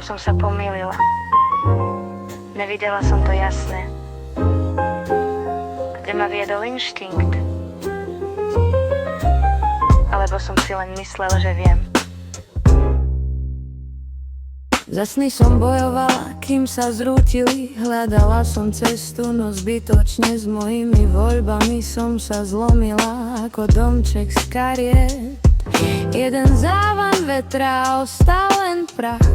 som sa pomýlila. Nevidela som to jasne. Kde ma viedol inštinkt. Alebo som si len myslela, že viem. Za sny som bojovala, kým sa zrútili. Hľadala som cestu, no zbytočne. S mojimi voľbami som sa zlomila ako domček z kariet. Jeden závan vetra, ostal len prach.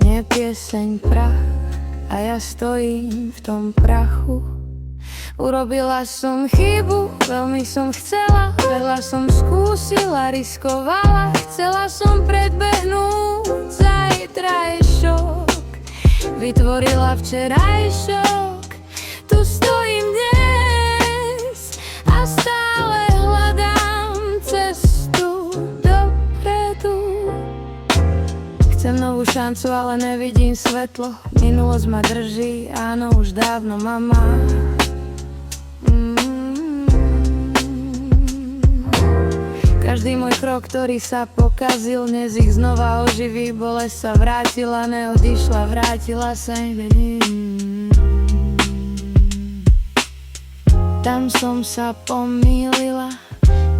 Nie pieseň, prach. A ja stojím v tom prachu. Urobila som chybu, veľmi som chcela. Veľa som skúsila, riskovala. Chcela som predbehnúť, zajtra je šok. Vytvorila včerajšok. Tu stojím dnes a stále hľadám cestu dopredu. Chcem novú šancu, ale nevidím svetlo. Minulosť ma drží, áno, už dávno ma má. Každý môj krok, ktorý sa pokazil, dnes ich znova oživí. Bolesť sa vrátila, neodišla, vrátila sa. Tam som sa pomýlila.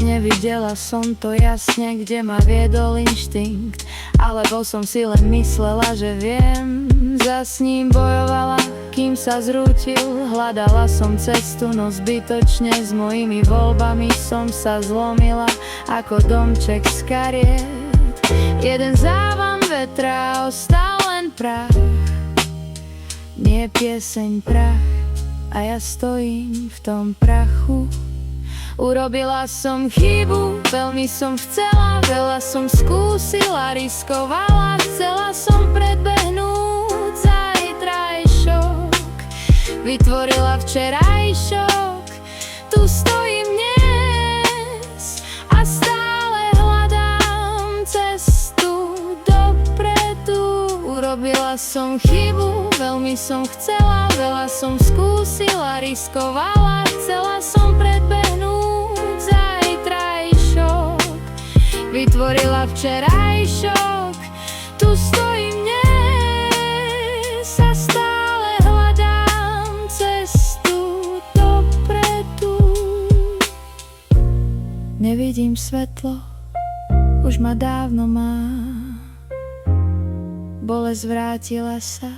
Nevidela som to jasne, kde ma viedol inštinkt. Alebo som si len myslela, že viem. Za s ním bojovala, kým sa zrútil. Hľadala som cestu, no zbytočne. S mojimi voľbami som sa zlomila ako domček z kariet. Jeden závan vetra, ostal len prach. Nie pieseň, prach. A ja stojím v tom prachu. Urobila som chybu, veľmi som chcela. Veľa som skúsila, riskovala. Chcela som predbehnúť zajtrajšok. Vytvorila včerajšok. Tu stojím dnes a stále hľadám cestu dopredu. Urobila som chybu, veľmi som chcela. Veľa som skúsila, riskovala. Chcela som predbehnúť zajtrajšok. Vytvorila včerajšok. Tu stojím dnes a stále hľadám cestu dopredu. Nevidím svetlo, už ma dávno má. Bolesť vrátila sa.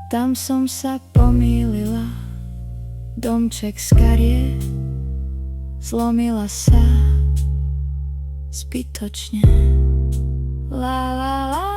Tam som sa pomýlila. Domček z kariet. Zlomila sa zbytočne. La la la.